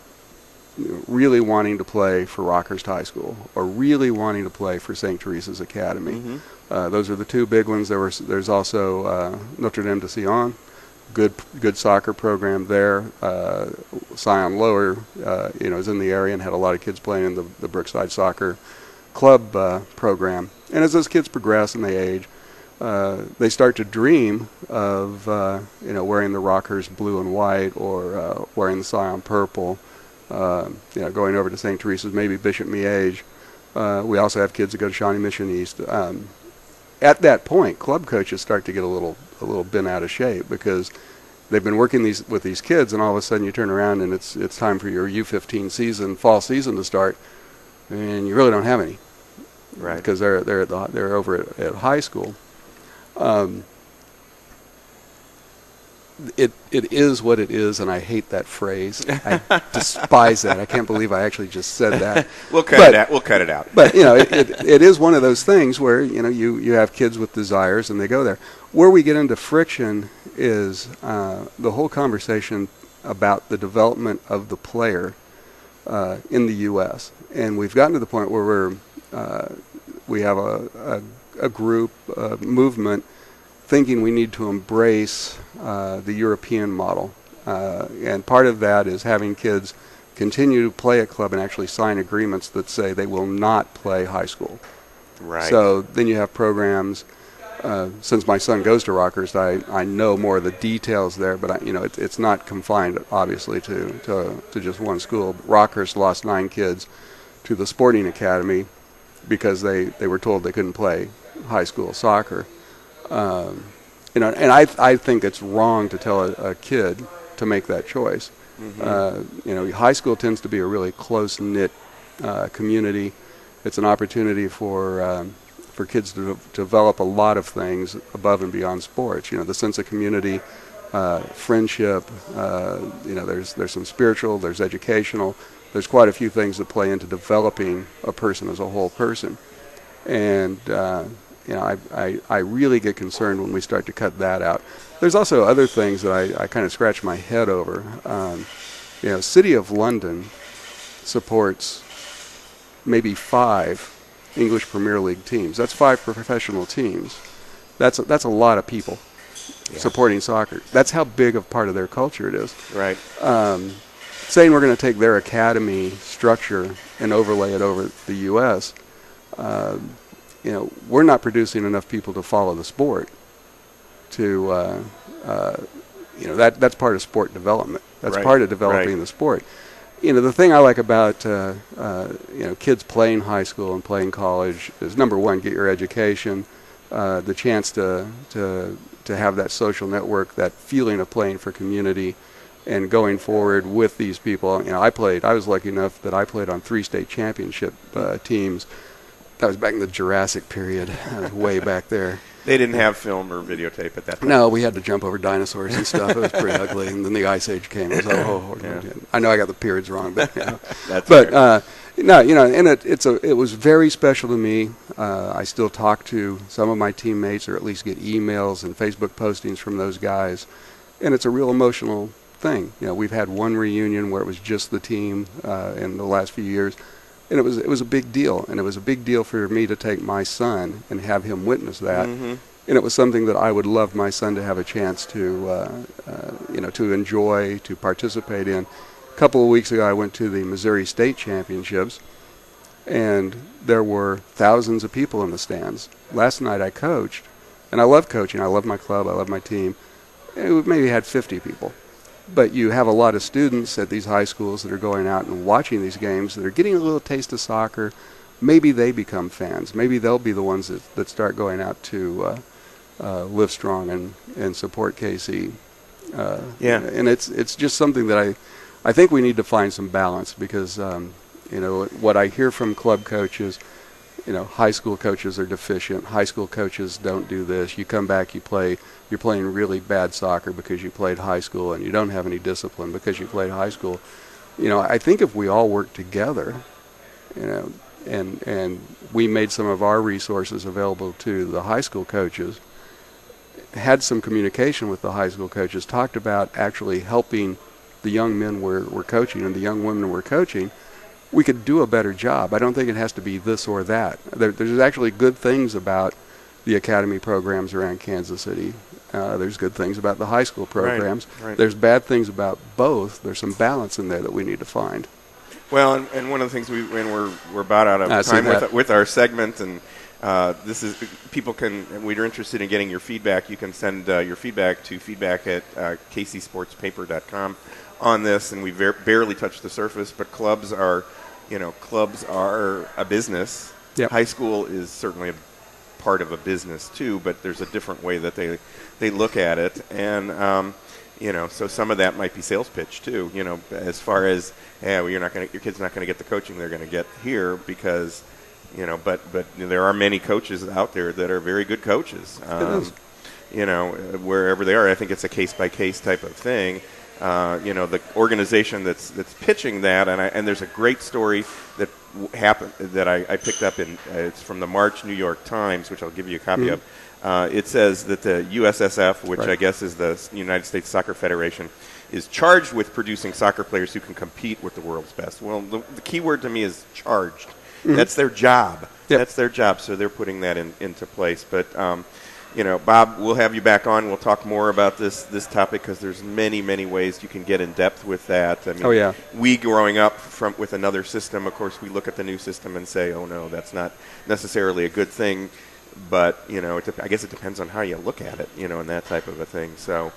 really wanting to play for Rockhurst High School or really wanting to play for St. Teresa's Academy. Mm-hmm. Those are the two big ones. There's also Notre Dame de Sion, good soccer program there. Sion Lower, is in the area and had a lot of kids playing in the Brookside Soccer Club program. And as those kids progress and they age, they start to dream of wearing the Rockhurst blue and white or wearing the Sion purple. Going over to St. Teresa's, maybe Bishop Miege. We also have kids that go to Shawnee Mission East. At that point, club coaches start to get a little bent out of shape because they've been working with these kids, and all of a sudden you turn around and it's time for your U15 fall season to start, and you really don't have any, right? Because they're over at high school. It is what it is, and I hate that phrase. I despise that. I can't believe I actually just said that. We'll cut it out. But it is one of those things where you have kids with desires and they go there. Where we get into friction is the whole conversation about the development of the player in the U.S. And we've gotten to the point where we have a group movement thinking we need to embrace the European model. And part of that is having kids continue to play at club and actually sign agreements that say they will not play high school. Right. So then you have programs. Since my son goes to Rockhurst, I know more of the details there, but it's not confined, obviously, to just one school. Rockhurst lost 9 kids to the sporting academy because they were told they couldn't play high school soccer. And I think it's wrong to tell a kid to make that choice. Mm-hmm. High school tends to be a really close-knit community. It's an opportunity for kids to develop a lot of things above and beyond sports. The sense of community, friendship. There's some spiritual. There's educational. There's quite a few things that play into developing a person as a whole person. And I really get concerned when we start to cut that out. There's also other things that I kind of scratch my head over. City of London supports maybe 5 English Premier League teams. That's 5 professional teams. That's a lot of people supporting soccer. That's how big of part of their culture it is. Right. Saying we're going to take their academy structure and overlay it over the U.S., we're not producing enough people to follow the sport. That's part of sport development. That's part of developing the sport. The thing I like about kids playing high school and playing college is, number one, get your education, the chance to have that social network, that feeling of playing for community, and going forward with these people. I was lucky enough that I played on 3 state championship teams. That was back in the Jurassic period. That was way back there. They didn't have film or videotape at that time. No, we had to jump over dinosaurs and stuff. It was pretty ugly. And then the Ice Age came. It was like, I know I got the periods wrong, but That's and it was very special to me. I still talk to some of my teammates, or at least get emails and Facebook postings from those guys, and it's a real emotional thing. We've had one reunion where it was just the team in the last few years. And it was a big deal, and it was a big deal for me to take my son and have him witness that. Mm-hmm. And it was something that I would love my son to have a chance to enjoy, to participate in. A couple of weeks ago, I went to the Missouri State Championships, and there were thousands of people in the stands. Last night I coached, and I love coaching. I love my club. I love my team. And we maybe had 50 people. But you have a lot of students at these high schools that are going out and watching these games that are getting a little taste of soccer. Maybe they become fans. Maybe they'll be the ones that start going out to live strong and support KC. And it's just something that I think we need to find some balance because, what I hear from club coaches, high school coaches are deficient. High school coaches don't do this. You come back, you're playing really bad soccer because you played high school, and you don't have any discipline because you played high school. I think if we all work together, and we made some of our resources available to the high school coaches, had some communication with the high school coaches, talked about actually helping the young men we're coaching and the young women we're coaching, we could do a better job. I don't think it has to be this or that. There's actually good things about the academy programs around Kansas City. There's good things about the high school programs. Right. There's bad things about both. There's some balance in there that we need to find. Well, and one of the things we're about out of time with our segment, and this is people can, and we're interested in getting your feedback. You can send your feedback to feedback@kcsportspaper.com on this, and we barely touched the surface. But clubs are a business. Yep. High school is certainly a part of a business too, but there's a different way that they look at it, and so some of that might be sales pitch too. As far as your kid's not going to get the coaching they're going to get here because. But there are many coaches out there that are very good coaches. Wherever they are, I think it's a case-by-case type of thing. The organization that's pitching that, and there's a great story that happened that I picked up it's from the March New York Times, which I'll give you a copy of. It says that the USSF, which I guess is the United States Soccer Federation, is charged with producing soccer players who can compete with the world's best. Well, the key word to me is charged. Mm-hmm. That's their job. Yep. That's their job, so they're putting that into place. But, Bob, we'll have you back on. We'll talk more about this topic because there's many, many ways you can get in depth with that. I mean, we growing up with another system, of course, we look at the new system and say, oh, no, that's not necessarily a good thing. But, I guess it depends on how you look at it, and that type of a thing. So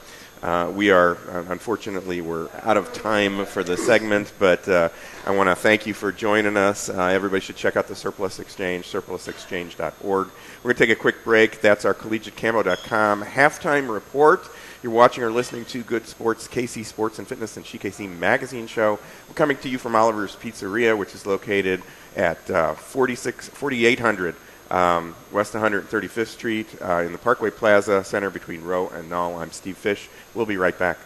we are, unfortunately, we're out of time for the segment, but I want to thank you for joining us. Everybody should check out the Surplus Exchange, surplusexchange.org. We're going to take a quick break. That's our collegiatecamo.com halftime report. You're watching or listening to Good Sports, KC Sports and Fitness and CKC Magazine Show. We're coming to you from Oliver's Pizzeria, which is located at 4800 West 135th Street in the Parkway Plaza Center between Rowe and Knoll. I'm Steve Fish. We'll be right back.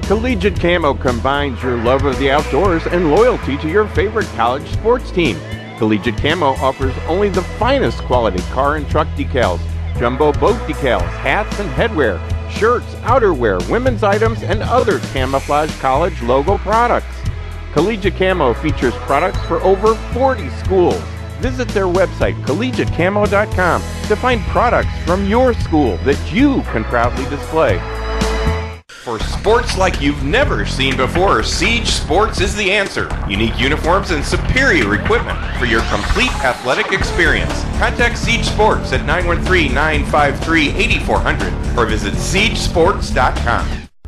Collegiate Camo combines your love of the outdoors and loyalty to your favorite college sports team. Collegiate Camo offers only the finest quality car and truck decals, jumbo boat decals, hats and headwear, shirts, outerwear, women's items, and other camouflage college logo products. Collegiate Camo features products for over 40 schools. Visit their website, collegiatecamo.com, to find products from your school that you can proudly display. For sports like you've never seen before, Siege Sports is the answer. Unique uniforms and superior equipment for your complete athletic experience. Contact Siege Sports at 913-953-8400 or visit SiegeSports.com.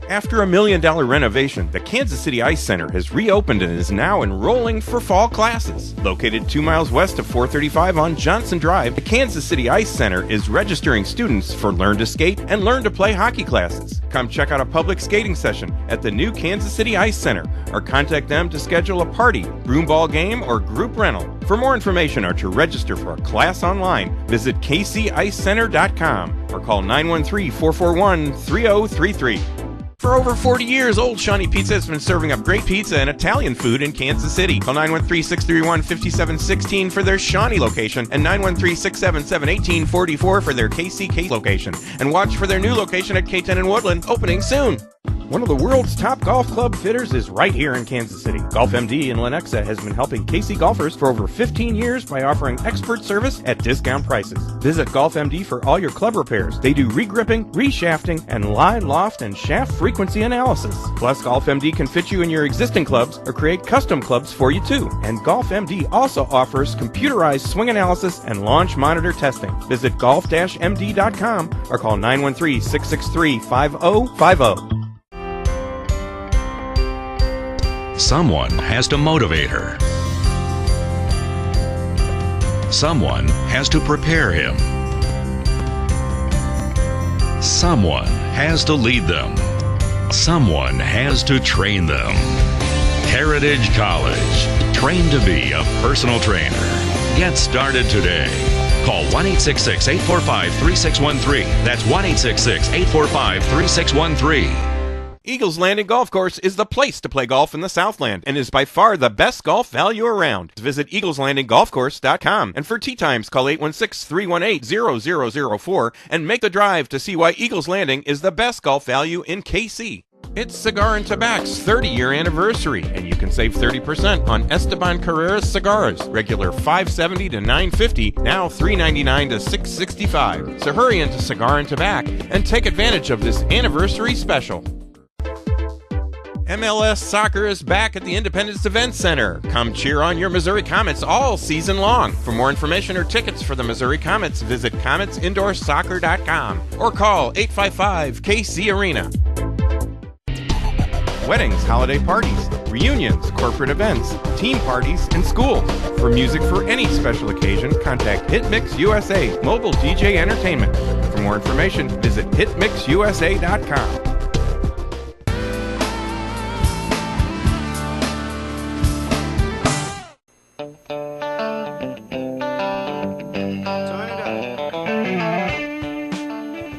After $1 million renovation, the Kansas City Ice Center has reopened and is now enrolling for fall classes. Located 2 miles west of 435 on Johnson Drive, the Kansas City Ice Center is registering students for Learn to Skate and Learn to Play hockey classes. Come check out a public skating session at the new Kansas City Ice Center or contact them to schedule a party, broomball game, or group rental. For more information or to register for a class online, visit kcicecenter.com or call 913-441-3033. For over 40 years, Old Shawnee Pizza has been serving up great pizza and Italian food in Kansas City. Call 913-631-5716 for their Shawnee location and 913-677-1844 for their KCK location. And watch for their new location at K10 and Woodland, opening soon. One of the world's top golf club fitters is right here in Kansas City. Golf MD in Lenexa has been helping KC golfers for over 15 years by offering expert service at discount prices. Visit Golf MD for all your club repairs. They do regripping, reshafting, and line, loft, and shaft frequency analysis. Plus, Golf MD can fit you in your existing clubs or create custom clubs for you too. And Golf MD also offers computerized swing analysis and launch monitor testing. Visit golf-md.com or call 913-663-5050. Someone has to motivate her. Someone has to prepare him. Someone has to lead them. Someone has to train them. Heritage College. Train to be a personal trainer. Get started today. Call 1-866-845-3613. That's 1-866-845-3613. Eagles Landing Golf Course is the place to play golf in the Southland and is by far the best golf value around. Visit eagleslandinggolfcourse.com. And for tee times, call 816-318-0004 and make the drive to see why Eagles Landing is the best golf value in KC. It's Cigar and Tobac's 30-year anniversary, and you can save 30% on Esteban Carreras cigars. Regular $5.70 to $9.50, now $3.99 to $6.65. So hurry into Cigar and Tobac and take advantage of this anniversary special. MLS Soccer is back at the Independence Event Center. Come cheer on your Missouri Comets all season long. For more information or tickets for the Missouri Comets, visit CometsIndoorSoccer.com or call 855-KC-ARENA. Weddings, holiday parties, reunions, corporate events, team parties, and schools. For music for any special occasion, contact HitMix USA, Mobile DJ Entertainment. For more information, visit hitmixusa.com.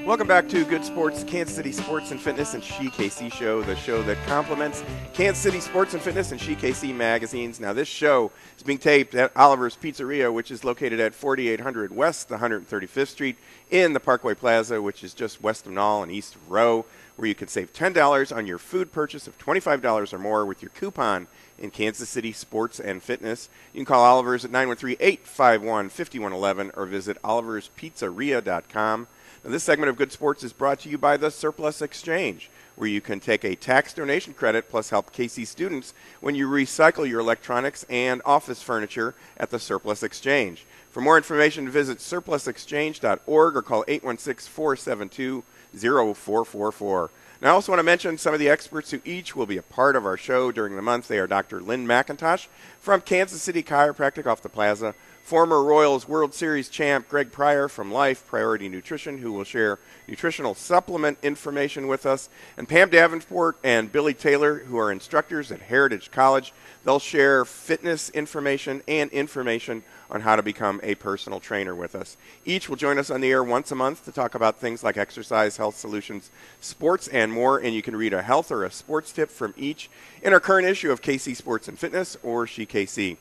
Welcome back to Good Sports, Kansas City Sports and Fitness and She KC Show, the show that complements Kansas City Sports and Fitness and She KC magazines. Now, this show is being taped at Oliver's Pizzeria, which is located at 4800 West 135th Street in the Parkway Plaza, which is just west of Knoll and east of Row, where you can save $10 on your food purchase of $25 or more with your coupon in Kansas City Sports and Fitness. You can call Oliver's at 913-851-5111 or visit oliverspizzeria.com. Now, this segment of Good Sports is brought to you by the Surplus Exchange, where you can take a tax donation credit plus help KC students when you recycle your electronics and office furniture at the Surplus Exchange. For more information, visit surplusexchange.org or call 816-472-0444. Now, I also want to mention some of the experts who each will be a part of our show during the month. They are Dr. Lynn McIntosh from Kansas City Chiropractic off the Plaza, former Royals World Series champ Greg Pryor from Life Priority Nutrition, who will share nutritional supplement information with us, and Pam Davenport and Billy Taylor, who are instructors at Heritage College. They'll share fitness information and information on how to become a personal trainer with us. Each will join us on the air once a month to talk about things like exercise, health solutions, sports, and more, and you can read a health or a sports tip from each in our current issue of KC Sports and Fitness or She KC.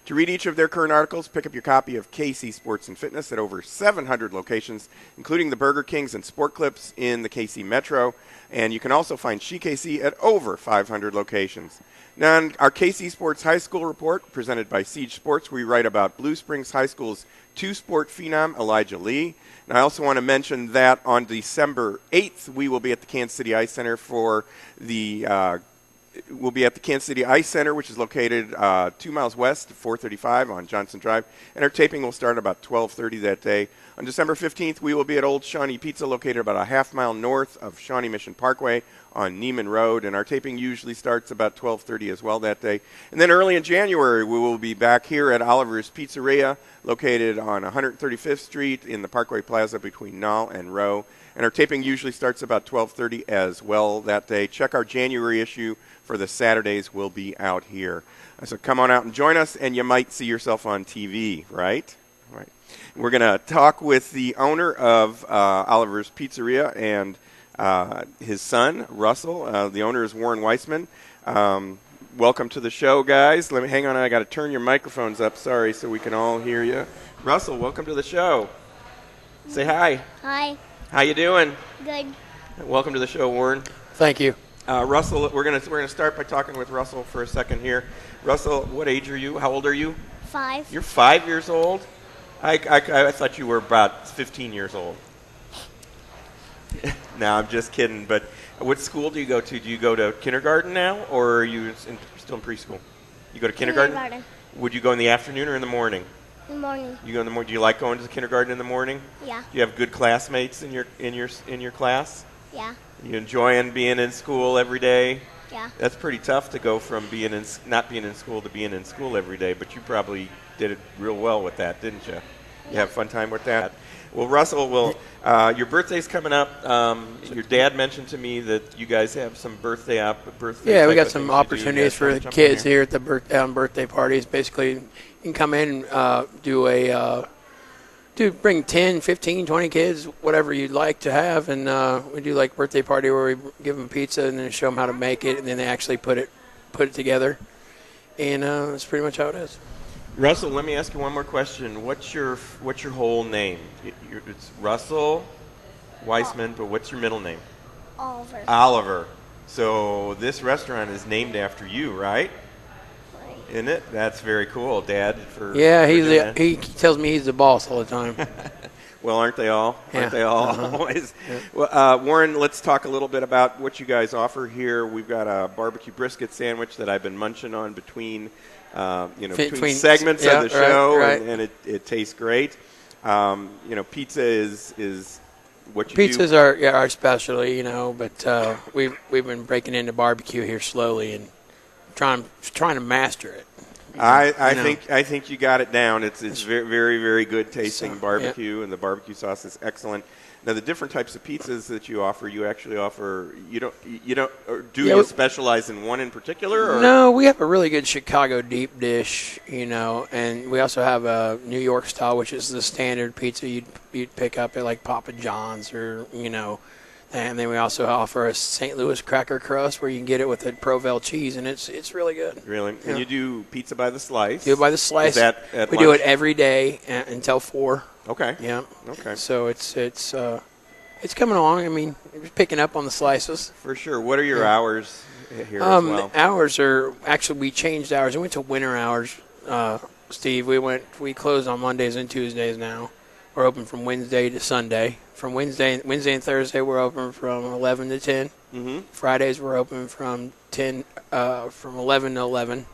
To read each of their current articles, pick up your copy of KC Sports and Fitness at over 700 locations, including the Burger Kings and Sport Clips in the KC Metro. And you can also find She KC at over 500 locations. Now, in our KC Sports High School report, presented by Siege Sports, we write about Blue Springs High School's two-sport phenom, Elijah Lee. And I also want to mention that on December 8th, we will be at the Kansas City Ice Center for the We'll be at the Kansas City Ice Center, which is located 2 miles west of 435 on Johnson Drive. And our taping will start about 12:30 that day. On December 15th, we will be at Old Shawnee Pizza, located about a half mile north of Shawnee Mission Parkway on Neiman Road. And our taping usually starts about 12:30 as well that day. And then early in January, we will be back here at Oliver's Pizzeria, located on 135th Street in the Parkway Plaza between Knoll and Row. And our taping usually starts about 12:30 as well that day. Check our January issue for the Saturdays. We'll be out here. So come on out and join us, and you might see yourself on TV, right? Right. We're going to talk with the owner of Oliver's Pizzeria and his son, Russell. The owner is Warren Wiseman. Welcome to the show, guys. Let me hang on. I got to turn your microphones up, sorry, so we can all hear you. Russell, welcome to the show. Say hi. Hi. How you doing? Good. Welcome to the show, Warren. Thank you. Russell, we're gonna start by talking with Russell for a second here. Russell, what age are you? How old are you? 5. You're 5 years old? I thought you were about 15 years old. No, I'm just kidding. But what school do you go to? Do you go to kindergarten now, or are you still in preschool? You go to kindergarten? Would you go in the afternoon or in the morning? In the morning. You go in the morning. Do you like going to the kindergarten in the morning? Yeah. Do you have good classmates in your class? Yeah. You enjoying being in school every day? Yeah. That's pretty tough to go from not being in school to being in school every day, but you probably did it real well with that, didn't you? You have a fun time with that. Well, Russell, your birthday's coming up. Your dad mentioned to me that you guys have some birthday. Yeah, we got some opportunities for the kids here at the birthday parties. Basically, you can come in and bring 10, 15, 20 kids, whatever you'd like to have, and we do like birthday party where we give them pizza and then show them how to make it, and then they actually put it together, and that's pretty much how it is. Russell, let me ask you one more question. What's your whole name? It's Russell Wiseman, but what's your middle name? Oliver. Oliver. So this restaurant is named after you, right? Right. Isn't it? That's very cool, Dad. He tells me he's the boss all the time. Well, aren't they all? Yeah. Aren't they all always? Yeah. Well, Warren, let's talk a little bit about what you guys offer here. We've got a barbecue brisket sandwich that I've been munching on between segments of the show, right. and it tastes great. Pizza is what you Pizzas do. are our specialty, but we've been breaking into barbecue here slowly and trying to master it. I think you got it down. It's very, very, very good tasting barbecue, and the barbecue sauce is excellent. Now, the different types of pizzas that you offer, you actually offer. You specialize in one in particular? Or? No, we have a really good Chicago deep dish, and we also have a New York style, which is the standard pizza you'd pick up at like Papa John's or and then we also offer a St. Louis cracker crust where you can get it with the Provel cheese, and it's really good. Really? Yeah. And you do pizza by the slice? Do it by the slice. Is that at we lunch? do it every day until 4. Okay. Yeah. Okay. So it's coming along. I mean, we're picking up on the slices. For sure. What are your hours here as well? The hours are actually, we changed hours. We went to winter hours, Steve. We closed on Mondays and Tuesdays now. We're open from Wednesday to Sunday. From Wednesday and Thursday, we're open from 11 to 10. Mm-hmm. Fridays, we're open from 11 to 11.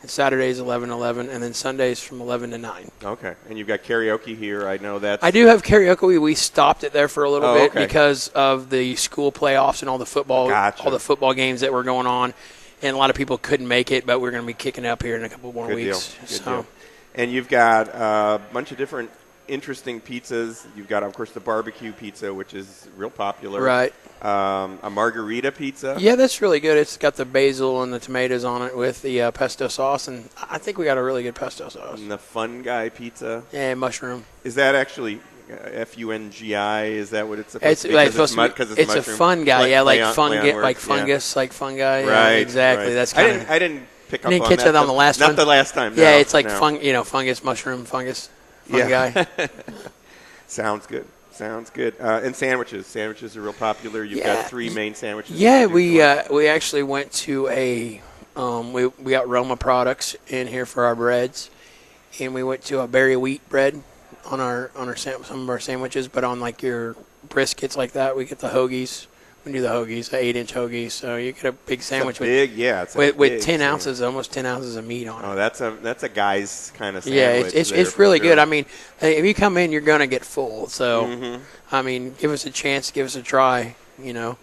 And Saturdays, 11 to 11. And then Sundays from 11 to 9. Okay. And you've got karaoke here. I know that. I do have karaoke. We stopped it there for a little bit okay. because of the school playoffs and all the football, Gotcha. all the football games that were going on. And a lot of people couldn't make it, but we're going to be kicking up here in a couple more weeks. Good deal. And you've got a bunch of different interesting pizzas. You've got, of course, the barbecue pizza, which is real popular. Right. A margarita pizza. Yeah, that's really good. It's got the basil and the tomatoes on it with the pesto sauce, and I think we got a really good pesto sauce. And the Fun Guy pizza. Yeah, mushroom. Is that actually Fungi? Is that what it's supposed to be? It's a fun guy. Fungus, like fungi. Right. Yeah, exactly. Right. That's kind of. I didn't pick up on that. Didn't catch that on the last one. Not the last time. Yeah, no, it's like no. Fungus, mushroom, fungus. Fungi. Sounds good. And sandwiches. Sandwiches are real popular. You've got 3 main sandwiches. Yeah, we actually went to we got Roma products in here for our breads, and we went to a berry wheat bread on some of our sandwiches, but on like your briskets like that, we get the hoagies. We do the hoagies, the 8-inch hoagies. So you get a big sandwich with 10 ounces, almost 10 ounces of meat on it. Oh, that's a guy's kind of Yeah, sandwich. it's really good. I mean, if you come in, you're gonna get full. So, I mean, give us a chance, give us a try. And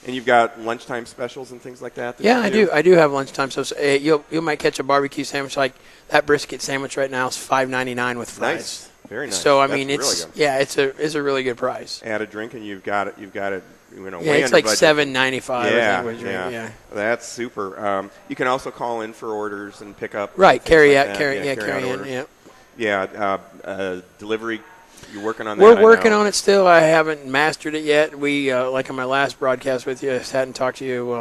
you've got lunchtime specials and things like that. Yeah, I do. I do have lunchtime. So you might catch a barbecue sandwich like that brisket sandwich right now is $5.99 with fries. Nice, very nice. So I that's mean, really it's a really good price. Add a drink and you've got it. It's like $7.95. Yeah. That's super. You can also call in for orders and pick up. Right, carry in. Yeah. Yeah, delivery. You're working on that. We're working on it still. I haven't mastered it yet. We like on my last broadcast with you, I hadn't talked to you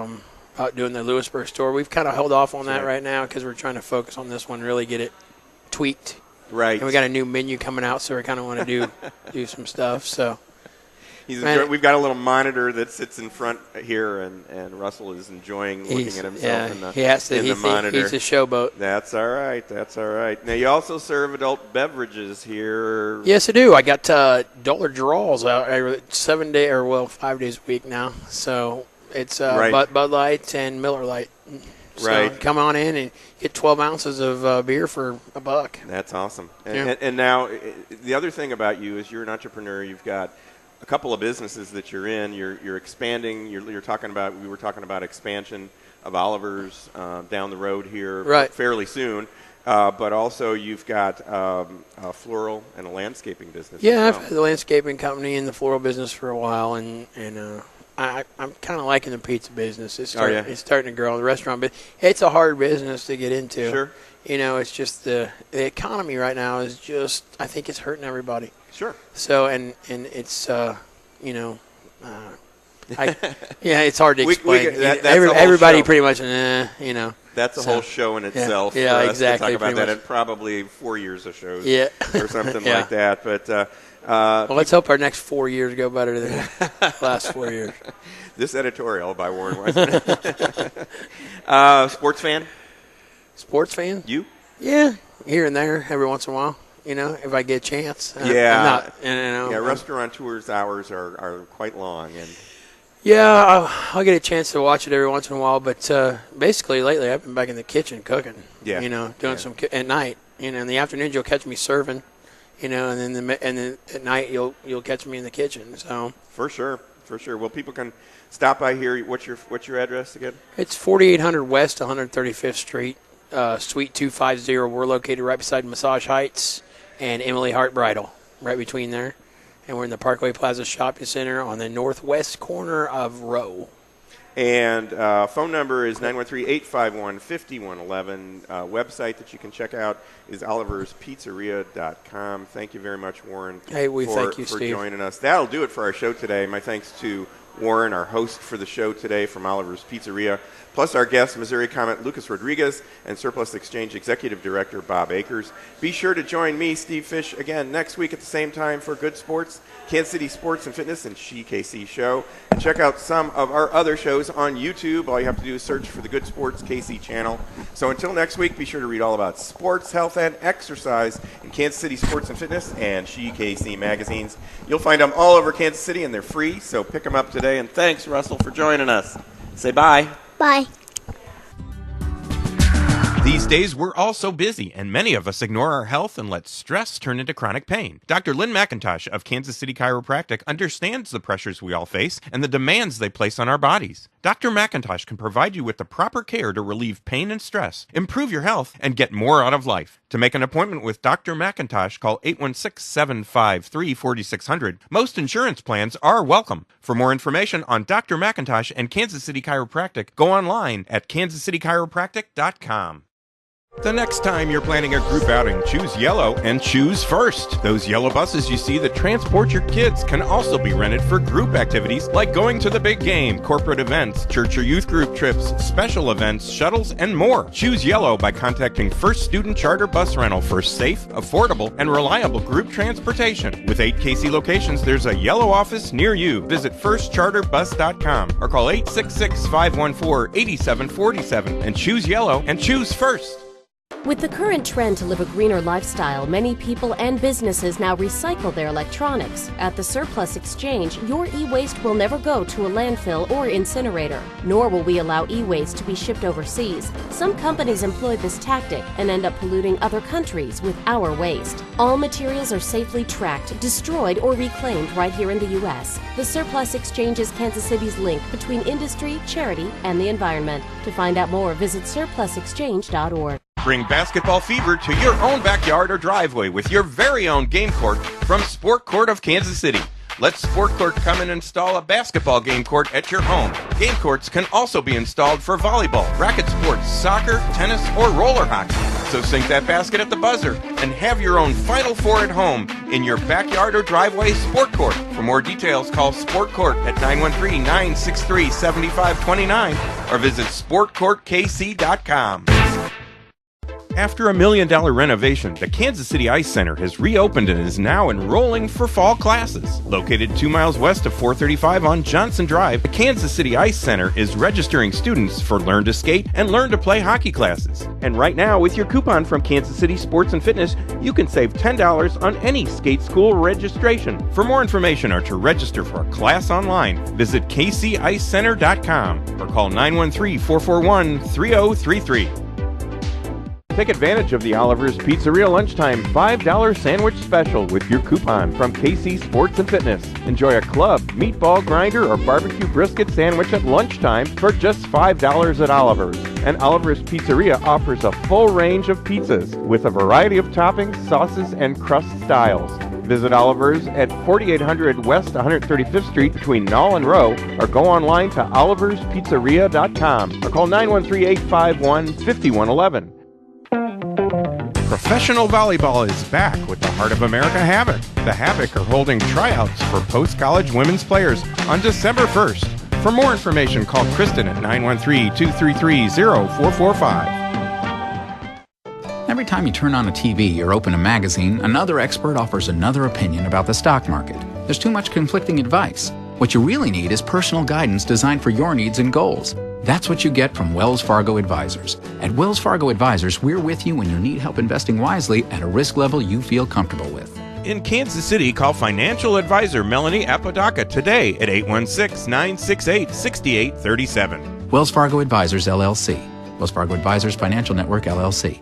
about doing the Lewisburg store. We've kind of held off on that right now because we're trying to focus on this one, really get it tweaked. Right. And we got a new menu coming out, so we kind of want to do some stuff. So. We've got a little monitor that sits in front here, and Russell is enjoying looking at himself in the monitor. He's a showboat. That's all right. Now, you also serve adult beverages here. Yes, I do. I got dollar draws out 7 days, or 5 days a week now. So it's Bud Light and Miller Lite. So come on in and get 12 ounces of beer for $1. That's awesome. And now, the other thing about you is you're an entrepreneur. You've got a couple of businesses that you're in. You're expanding. We were talking about expansion of Oliver's down the road here fairly soon. But also you've got a floral and a landscaping business. Yeah, I've had the landscaping company and the floral business for a while, and I'm kind of liking the pizza business. It's starting to grow. The restaurant, but it's a hard business to get into. Sure. It's just the economy right now is just, I think it's hurting everybody. Sure. So and it's it's hard to explain. Everybody pretty much, That's a whole show in itself. Yeah, for us exactly. To talk about that, and probably 4 years of shows. Yeah. Or something like that. But well, let's hope our next 4 years go better than the last 4 years. This editorial by Warren Wiseman. Sports fan? Sports fan? You? Yeah, here and there, every once in a while. If I get a chance. Yeah. I'm not, restaurateurs' hours are quite long, and. Yeah, I'll get a chance to watch it every once in a while, but basically lately I've been back in the kitchen cooking. Yeah. Doing some at night. In the afternoons you'll catch me serving, and then at night you'll catch me in the kitchen. So. For sure. Well, people can stop by here. What's your address again? It's 4800 West 135th Street, Suite 250. We're located right beside Massage Heights and Emily Hart Bridal, right between there. And we're in the Parkway Plaza Shopping Center on the northwest corner of Row. And phone number is 913-851-5111. Website that you can check out is oliverspizzeria.com. Thank you very much, Warren, thank you, for Steve. joining us. That'll do it for our show today. My thanks to Warren, our host for the show today from Oliver's Pizzeria, plus our guest, Missouri Comet Lucas Rodriguez, and Surplus Exchange Executive Director Bob Akers. Be sure to join me, Steve Fish, again next week at the same time for Good Sports, Kansas City Sports and Fitness, and KC Show. And check out some of our other shows on YouTube. All you have to do is search for the Good Sports KC channel. So until next week, be sure to read all about sports, health, and exercise in Kansas City Sports and Fitness and KC magazines. You'll find them all over Kansas City, and they're free, so pick them up today. And thanks, Russell, for joining us. Say bye. Bye. These days, we're all so busy, and many of us ignore our health and let stress turn into chronic pain. Dr. Lynn McIntosh of Kansas City Chiropractic understands the pressures we all face and the demands they place on our bodies. Dr. McIntosh can provide you with the proper care to relieve pain and stress, improve your health, and get more out of life. To make an appointment with Dr. McIntosh, call 816-753-4600. Most insurance plans are welcome. For more information on Dr. McIntosh and Kansas City Chiropractic, go online at kansascitychiropractic.com. The next time you're planning a group outing, choose yellow and choose first. Those yellow buses you see that transport your kids can also be rented for group activities like going to the big game, corporate events, church or youth group trips, special events, shuttles, and more. Choose yellow by contacting First Student Charter Bus Rental for safe, affordable, and reliable group transportation. With 8 KC locations, there's a yellow office near you. Visit firstcharterbus.com or call 866-514-8747 and choose yellow and choose first. With the current trend to live a greener lifestyle, many people and businesses now recycle their electronics. At the Surplus Exchange, your e-waste will never go to a landfill or incinerator, nor will we allow e-waste to be shipped overseas. Some companies employ this tactic and end up polluting other countries with our waste. All materials are safely tracked, destroyed, or reclaimed right here in the U.S. The Surplus Exchange is Kansas City's link between industry, charity, and the environment. To find out more, visit surplusexchange.org. Bring basketball fever to your own backyard or driveway with your very own game court from Sport Court of Kansas City. Let Sport Court come and install a basketball game court at your home. Game courts can also be installed for volleyball, racket sports, soccer, tennis, or roller hockey. So sink that basket at the buzzer and have your own Final Four at home in your backyard or driveway Sport Court. For more details, call Sport Court at 913-963-7529 or visit sportcourtkc.com. After $1 million renovation, the Kansas City Ice Center has reopened and is now enrolling for fall classes. Located 2 miles west of 435 on Johnson Drive, the Kansas City Ice Center is registering students for Learn to Skate and Learn to Play hockey classes. And right now, with your coupon from Kansas City Sports and Fitness, you can save $10 on any skate school registration. For more information or to register for a class online, visit kcicecenter.com or call 913-441-3033. Take advantage of the Oliver's Pizzeria lunchtime $5 sandwich special with your coupon from KC Sports and Fitness. Enjoy a club, meatball grinder, or barbecue brisket sandwich at lunchtime for just $5 at Oliver's. And Oliver's Pizzeria offers a full range of pizzas with a variety of toppings, sauces, and crust styles. Visit Oliver's at 4800 West 135th Street between Knoll and Row, or go online to oliverspizzeria.com or call 913-851-5111. Professional volleyball is back with the Heart of America Havoc. The Havoc are holding tryouts for post-college women's players on December 1st. For more information, call Kristen at 913-233-0445. Every time you turn on a TV or open a magazine, another expert offers another opinion about the stock market. There's too much conflicting advice. What you really need is personal guidance designed for your needs and goals. That's what you get from Wells Fargo Advisors. At Wells Fargo Advisors, we're with you when you need help investing wisely at a risk level you feel comfortable with. In Kansas City, call financial advisor Melanie Apodaca today at 816-968-6837. Wells Fargo Advisors, LLC. Wells Fargo Advisors Financial Network, LLC.